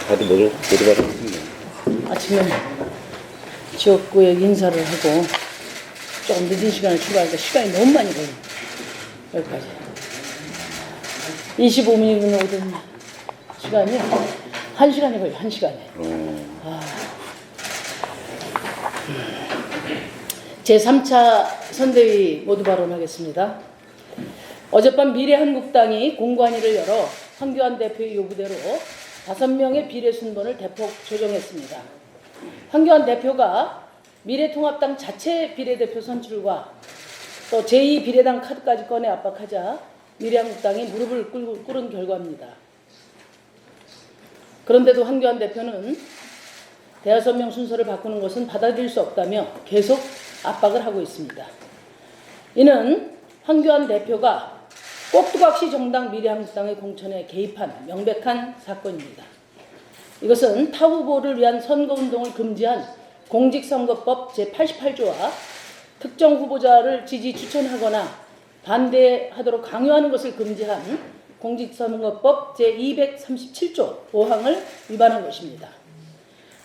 다들 모두 받았습니다. 아침에 지역구에 인사를 하고 조금 늦은 시간에 출발하니까 시간이 너무 많이 걸려. 여기까지 25분이면 오던 시간이 1시간이 걸려. 1시간에. 제3차 선대위 모두 발언하겠습니다. 어젯밤 미래한국당이 공관위를 열어 황교안 대표의 요구대로 5명의 비례 순번을 대폭 조정했습니다. 황교안 대표가 미래통합당 자체 비례대표 선출과 또 제2비례당 카드까지 꺼내 압박하자 미래한국당이 무릎을 꿇은 결과입니다. 그런데도 황교안 대표는 대여섯 명 순서를 바꾸는 것은 받아들일 수 없다며 계속 압박을 하고 있습니다. 이는 황교안 대표가 꼭두각시 정당 미래한국당의 공천에 개입한 명백한 사건입니다. 이것은 타 후보를 위한 선거운동을 금지한 공직선거법 제88조와 특정 후보자를 지지 추천하거나 반대하도록 강요하는 것을 금지한 공직선거법 제237조 5항을 위반한 것입니다.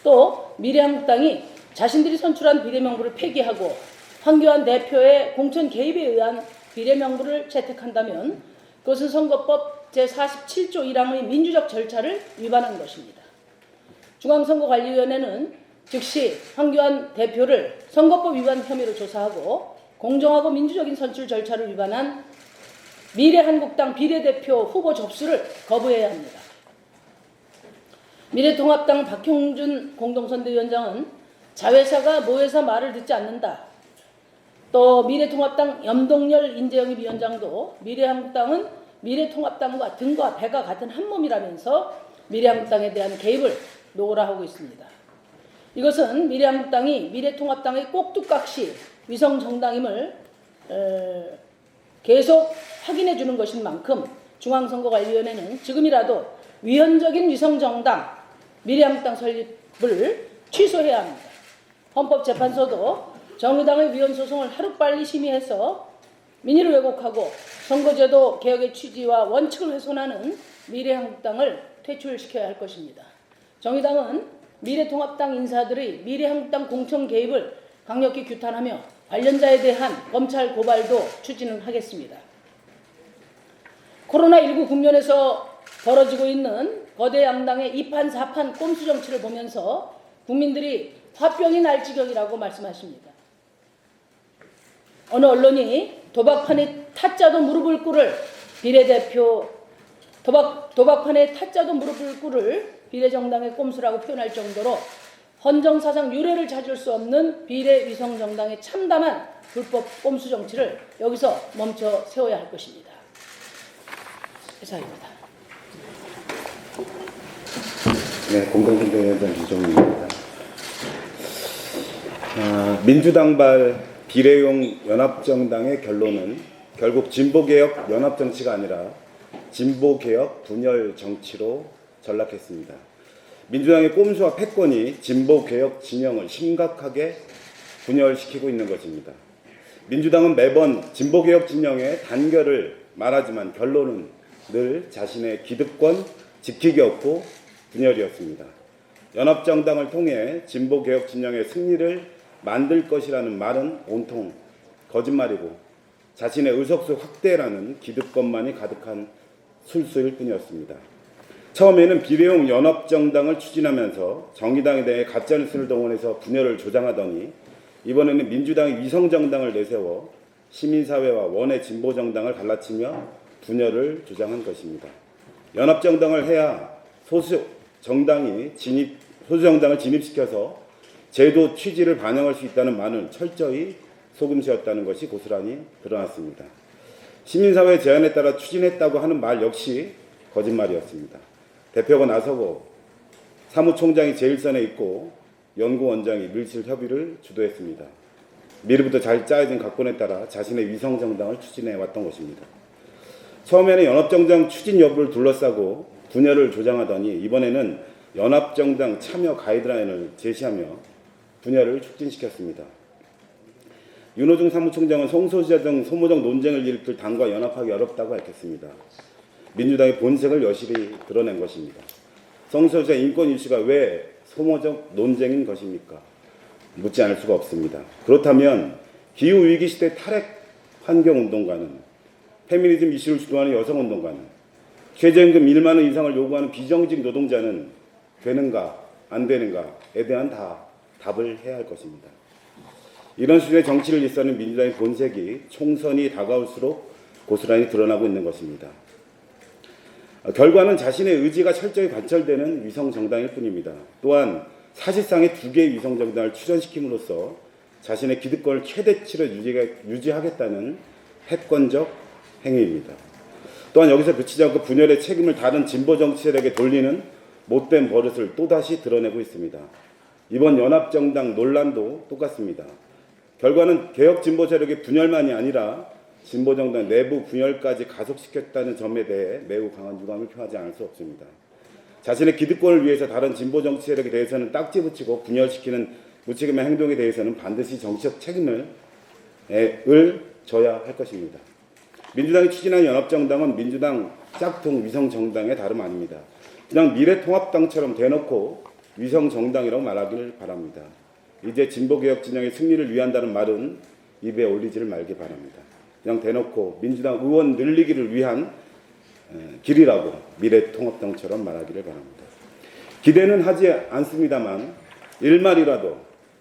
또 미래한국당이 자신들이 선출한 비례명부를 폐기하고 황교안 대표의 공천 개입에 의한 비례명부를 채택한다면 그것은 선거법 제47조 1항의 민주적 절차를 위반한 것입니다. 중앙선거관리위원회는 즉시 황교안 대표를 선거법 위반 혐의로 조사하고 공정하고 민주적인 선출 절차를 위반한 미래한국당 비례대표 후보 접수를 거부해야 합니다. 미래통합당 박형준 공동선대위원장은 자회사가 모회사 말을 듣지 않는다. 또 미래통합당 염동열 인재영입위원장도 미래한국당은 미래통합당과 등과 배가 같은 한 몸이라면서 미래한국당에 대한 개입을 노골화하고 있습니다. 이것은 미래한국당이 미래통합당의 꼭두각시 위성정당임을 계속 확인해 주는 것인 만큼 중앙선거관리위원회는 지금이라도 위헌적인 위성정당 미래한국당 설립을 취소해야 합니다. 헌법재판소도 정의당의 위헌소송을 하루빨리 심의해서 민의를 왜곡하고 선거제도 개혁의 취지와 원칙을 훼손하는 미래한국당을 퇴출시켜야 할 것입니다. 정의당은 미래통합당 인사들의 미래한국당 공천 개입을 강력히 규탄하며 관련자에 대한 검찰 고발도 추진하겠습니다. 코로나19 국면에서 벌어지고 있는 거대 양당의 2판 4판 꼼수 정치를 보면서 국민들이 화병이 날 지경이라고 말씀하십니다. 어느 언론이 도박판에 타짜도 무릎을 꿇을 비례대표 도박판에 타짜도 무릎을 꿇을 비례정당의 꼼수라고 표현할 정도로 헌정사상 유례를 찾을 수 없는 비례위성정당의 참담한 불법 꼼수 정치를 여기서 멈춰 세워야 할 것입니다. 이상입니다. 네, 공동선대위원장 이종입니다. 민주당발 비례용 연합정당의 결론은 결국 진보개혁 연합정치가 아니라 진보개혁 분열 정치로 전락했습니다. 민주당의 꼼수와 패권이 진보개혁 진영을 심각하게 분열시키고 있는 것입니다. 민주당은 매번 진보개혁 진영의 단결을 말하지만 결론은 늘 자신의 기득권 지키기였고 분열이었습니다. 연합정당을 통해 진보개혁 진영의 승리를 만들 것이라는 말은 온통 거짓말이고 자신의 의석수 확대라는 기득권만이 가득한 술수일 뿐이었습니다. 처음에는 비례용 연합정당을 추진하면서 정의당에 대해 가짜뉴스를 동원해서 분열을 조장하더니 이번에는 민주당이 위성정당을 내세워 시민사회와 원의 진보정당을 갈라치며 분열을 조장한 것입니다. 연합정당을 해야 소수정당을 진입시켜서 제도 취지를 반영할 수 있다는 말은 철저히 속임수였다는 것이 고스란히 드러났습니다. 시민사회 제안에 따라 추진했다고 하는 말 역시 거짓말이었습니다. 대표가 나서고 사무총장이 제1선에 있고 연구원장이 밀실 협의를 주도했습니다. 미리부터 잘 짜여진 각본에 따라 자신의 위성정당을 추진해 왔던 것입니다. 처음에는 연합정당 추진 여부를 둘러싸고 분열을 조장하더니 이번에는 연합정당 참여 가이드라인을 제시하며 분열을 촉진시켰습니다. 윤호중 사무총장은 성소수자 등 소모적 논쟁을 일으킬 당과 연합하기 어렵다고 밝혔습니다. 민주당의 본색을 여실히 드러낸 것입니다. 성소수자 인권 이슈가 왜 소모적 논쟁인 것입니까? 묻지 않을 수가 없습니다. 그렇다면 기후위기 시대 탈핵 환경운동가는, 페미니즘 이슈를 주도하는 여성운동가는, 최저임금 1만 원 이상을 요구하는 비정직 노동자는 되는가 안 되는가에 대한 답을 해야 할 것입니다. 이런 수준의 정치를 일삼는 민주당의 본색이 총선이 다가올수록 고스란히 드러나고 있는 것입니다. 결과는 자신의 의지가 철저히 관철되는 위성정당일 뿐입니다. 또한 사실상의 두 개의 위성정당을 출연시킴으로써 자신의 기득권을 최대치로 유지하겠다는 패권적 행위입니다. 또한 여기서 그치지 않고 분열의 책임을 다른 진보 정치 세력에 돌리는 못된 버릇을 또다시 드러내고 있습니다. 이번 연합정당 논란도 똑같습니다. 결과는 개혁 진보 세력의 분열만이 아니라 진보정당 내부 분열까지 가속시켰다는 점에 대해 매우 강한 유감을 표하지 않을 수 없습니다. 자신의 기득권을 위해서 다른 진보 정치 세력에 대해서는 딱지 붙이고 분열시키는 무책임한 행동에 대해서는 반드시 정치적 책임을 져야 할 것입니다. 민주당이 추진한 연합정당은 민주당 짝퉁 위성정당의 다름 아닙니다. 그냥 미래통합당처럼 대놓고 위성정당이라고 말하기를 바랍니다. 이제 진보개혁 진영의 승리를 위한다는 말은 입에 올리지를 말기 바랍니다. 그냥 대놓고 민주당 의원 늘리기를 위한 길이라고 미래통합당처럼 말하기를 바랍니다. 기대는 하지 않습니다만 일말이라도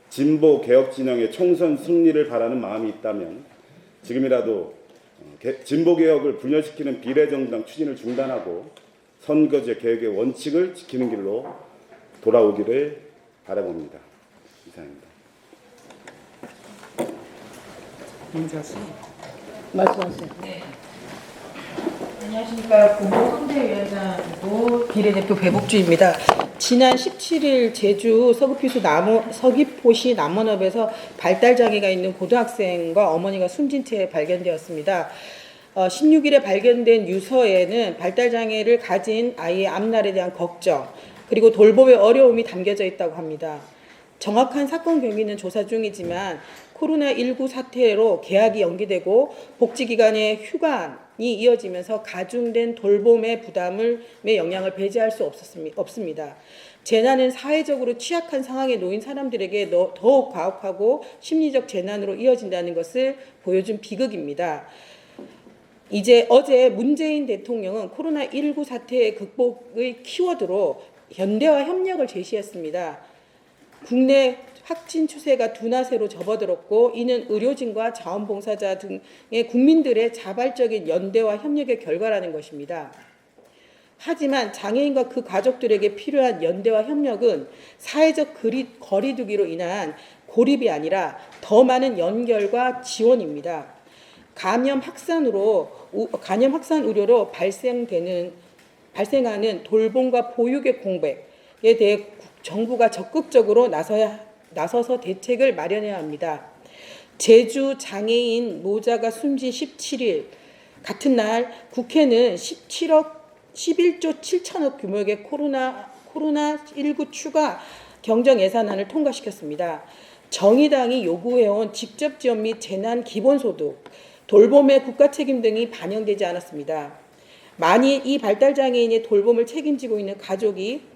진보개혁 진영의 총선 승리를 바라는 마음이 있다면 지금이라도 진보개혁을 분열시키는 비례정당 추진을 중단하고 선거제 개혁의 원칙을 지키는 길로 돌아오기를 바라봅니다. 이상입니다. 말씀하세요. 네. 안녕하십니까. 공보선대위원장이고 비례대표 배복주입니다. 지난 17일 제주 서귀포시 남원읍에서 발달장애가 있는 고등학생과 어머니가 숨진 채 발견되었습니다. 16일에 발견된 유서에는 발달장애를 가진 아이의 앞날에 대한 걱정, 그리고 돌봄의 어려움이 담겨져 있다고 합니다. 정확한 사건 경위는 조사 중이지만 코로나19 사태로 개학이 연기되고 복지기관의 휴관이 이어지면서 가중된 돌봄의 부담의 영향을 배제할 수 없습니다. 재난은 사회적으로 취약한 상황에 놓인 사람들에게 더욱 가혹하고 심리적 재난으로 이어진다는 것을 보여준 비극입니다. 어제 문재인 대통령은 코로나19 사태 극복의 키워드로 연대와 협력을 제시했습니다. 국내 확진 추세가 둔화세로 접어들었고 이는 의료진과 자원봉사자 등의 국민들의 자발적인 연대와 협력의 결과라는 것입니다. 하지만 장애인과 그 가족들에게 필요한 연대와 협력은 사회적 거리두기로 인한 고립이 아니라 더 많은 연결과 지원입니다. 감염 확산 우려로 발생하는 돌봄과 보육의 공백에 대해 정부가 적극적으로 나서서 대책을 마련해야 합니다. 제주 장애인 모자가 숨진 17일 같은 날 국회는 11조 7천억 규모의 코로나19 추가 경정 예산안을 통과시켰습니다. 정의당이 요구해온 직접 지원 및 재난 기본소득, 돌봄의 국가 책임 등이 반영되지 않았습니다. 만일 이 발달장애인의 돌봄을 책임지고 있는 가족이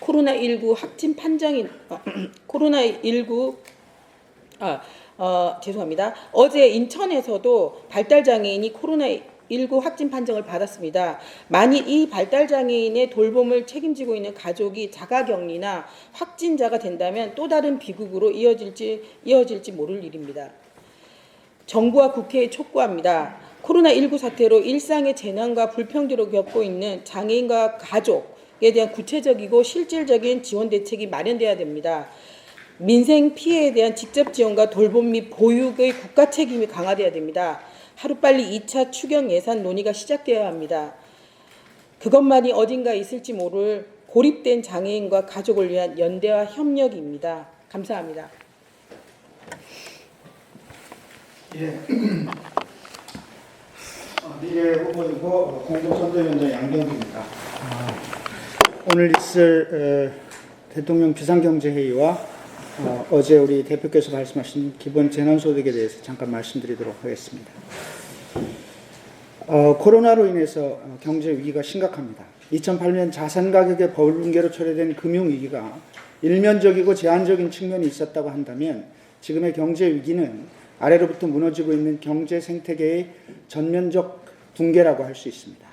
코로나19 확진 판정인 어제 인천에서도 발달장애인이 코로나19 확진 판정을 받았습니다. 만일 이 발달장애인의 돌봄을 책임지고 있는 가족이 자가격리나 확진자가 된다면 또 다른 비극으로 이어질지 모를 일입니다. 정부와 국회에 촉구합니다. 코로나19 사태로 일상의 재난과 불평등을 겪고 있는 장애인과 가족에 대한 구체적이고 실질적인 지원 대책이 마련돼야 됩니다. 민생 피해에 대한 직접 지원과 돌봄 및 보육의 국가 책임이 강화돼야 됩니다. 하루빨리 2차 추경 예산 논의가 시작되어야 합니다. 그것만이 어딘가 있을지 모를 고립된 장애인과 가족을 위한 연대와 협력입니다. 감사합니다. 예. 미래 후보이고 공동선대위원장 양경규입니다. 오늘 있을 대통령 비상경제회의와 어제 우리 대표께서 말씀하신 기본 재난소득에 대해서 잠깐 말씀드리도록 하겠습니다. 코로나로 인해서 경제 위기가 심각합니다. 2008년 자산 가격의 버블붕괴로 초래된 금융위기가 일면적이고 제한적인 측면이 있었다고 한다면 지금의 경제 위기는 아래로부터 무너지고 있는 경제 생태계의 전면적 붕괴라고 할 수 있습니다.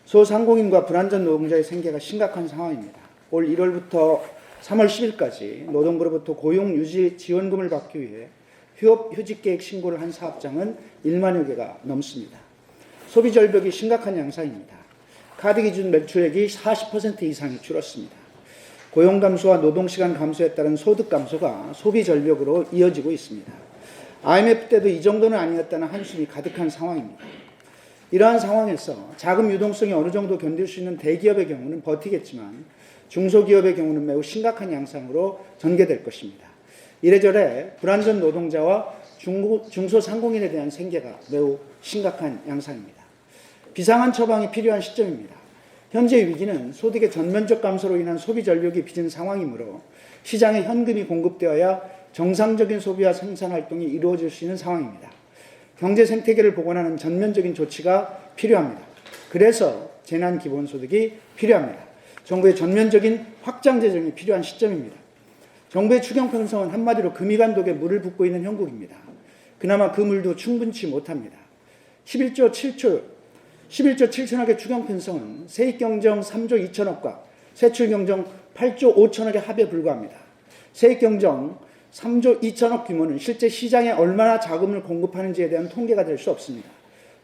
소상공인과 불안전 노동자의 생계가 심각한 상황입니다. 올 1월부터 3월 10일까지 노동부로부터 고용유지 지원금을 받기 위해 휴업휴직계획 신고를 한 사업장은 1만여 개가 넘습니다. 소비 절벽이 심각한 양상입니다. 카드 기준 매출액이 40% 이상이 줄었습니다. 고용 감소와 노동시간 감소에 따른 소득 감소가 소비 절벽으로 이어지고 있습니다. IMF 때도 이 정도는 아니었다는 한숨이 가득한 상황입니다. 이러한 상황에서 자금 유동성이 어느 정도 견딜 수 있는 대기업의 경우는 버티겠지만 중소기업의 경우는 매우 심각한 양상으로 전개될 것입니다. 이래저래 불안전 노동자와 중소상공인에 대한 생계가 매우 심각한 양상입니다. 비상한 처방이 필요한 시점입니다. 현재 위기는 소득의 전면적 감소로 인한 소비 절벽이 빚은 상황이므로 시장에 현금이 공급되어야 정상적인 소비와 생산 활동이 이루어질 수 있는 상황입니다. 경제 생태계를 복원하는 전면적인 조치가 필요합니다. 그래서 재난기본소득이 필요합니다. 정부의 전면적인 확장 재정이 필요한 시점입니다. 정부의 추경 편성은 한마디로 금이간독에 물을 붓고 있는 형국입니다. 그나마 그 물도 충분치 못합니다. 11조 7천억의 추경 편성은 세익경정 3조 2천억과 세출경정 8조 5천억의 합에 불과합니다. 세익경정 3조 2천억 규모는 실제 시장에 얼마나 자금을 공급하는지에 대한 통계가 될 수 없습니다.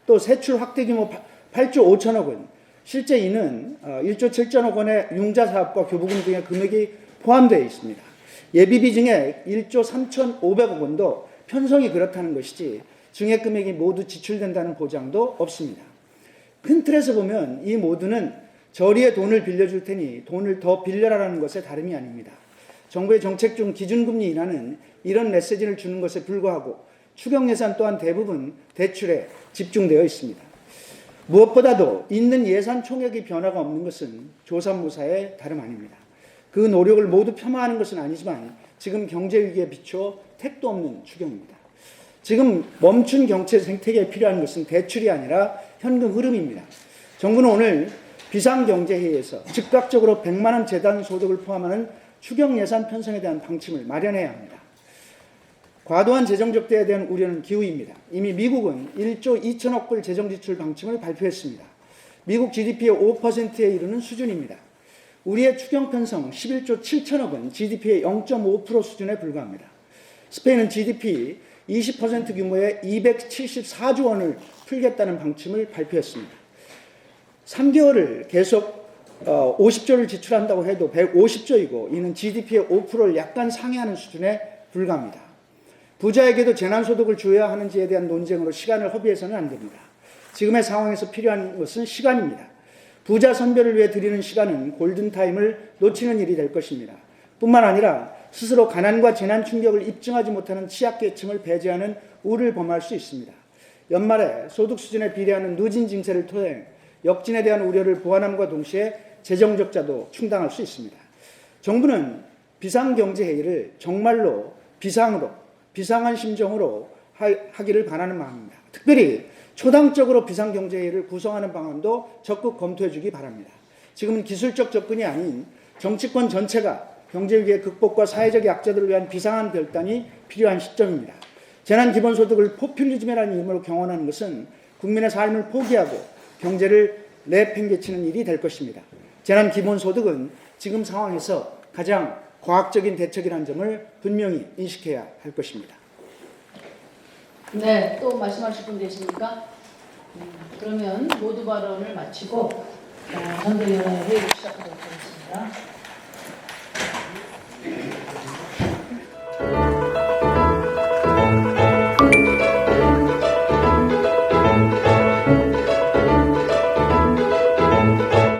또 세출 확대 규모 8조 5천억은 실제 이는 1조 7천억 원의 융자 사업과 교부금 등의 금액이 포함되어 있습니다. 예비비 증액 1조 3,500억 원도 편성이 그렇다는 것이지 증액 금액이 모두 지출된다는 보장도 없습니다. 큰 틀에서 보면 이 모두는 저리에 돈을 빌려줄 테니 돈을 더 빌려라라는 것에 다름이 아닙니다. 정부의 정책 중 기준금리 인하는 이런 메시지를 주는 것에 불과하고 추경 예산 또한 대부분 대출에 집중되어 있습니다. 무엇보다도 있는 예산 총액의 변화가 없는 것은 조삼모사의 다름 아닙니다. 그 노력을 모두 폄하하는 것은 아니지만 지금 경제 위기에 비추어 택도 없는 추경입니다. 지금 멈춘 경제 생태계에 필요한 것은 대출이 아니라 현금 흐름입니다. 정부는 오늘 비상경제회의에서 즉각적으로 100만 원 재단 소득을 포함하는 추경 예산 편성에 대한 방침을 마련해야 합니다. 과도한 재정 적대에 대한 우려는 기우입니다. 이미 미국은 1조 2천억 불 재정 지출 방침을 발표했습니다. 미국 GDP의 5%에 이르는 수준입니다. 우리의 추경 편성 11조 7천억은 GDP의 0.5% 수준에 불과합니다. 스페인은 GDP 20% 규모의 274조 원을 풀겠다는 방침을 발표했습니다. 3개월을 계속 50조를 지출한다고 해도 150조이고 이는 GDP의 5%를 약간 상회하는 수준에 불과합니다. 부자에게도 재난소득을 줘야 하는지에 대한 논쟁으로 시간을 허비해서는 안 됩니다. 지금의 상황에서 필요한 것은 시간입니다. 부자 선별을 위해 드리는 시간은 골든타임을 놓치는 일이 될 것입니다. 뿐만 아니라 스스로 가난과 재난 충격을 입증하지 못하는 취약계층을 배제하는 우를 범할 수 있습니다. 연말에 소득 수준에 비례하는 누진 징세를 통해 역진에 대한 우려를 보완함과 동시에 재정 적자도 충당할 수 있습니다. 정부는 비상경제회의를 정말로 비상한 심정으로 하기를 바라는 마음입니다. 특별히 초당적으로 비상경제회의를 구성하는 방안도 적극 검토해 주기 바랍니다. 지금은 기술적 접근이 아닌 정치권 전체가 경제위기의 극복과 사회적 약자들을 위한 비상한 결단이 필요한 시점입니다. 재난기본소득을 포퓰리즘이라는 이름으로 경언하는 것은 국민의 삶을 포기하고 경제를 내팽개치는 일이 될 것입니다. 재난기본소득은 지금 상황에서 가장 과학적인 대책이라는 점을 분명히 인식해야 할 것입니다. 네, 또 말씀하실 분 계십니까? 그러면 모두 발언을 마치고 선대위원회 회의를 시작하도록 하겠습니다.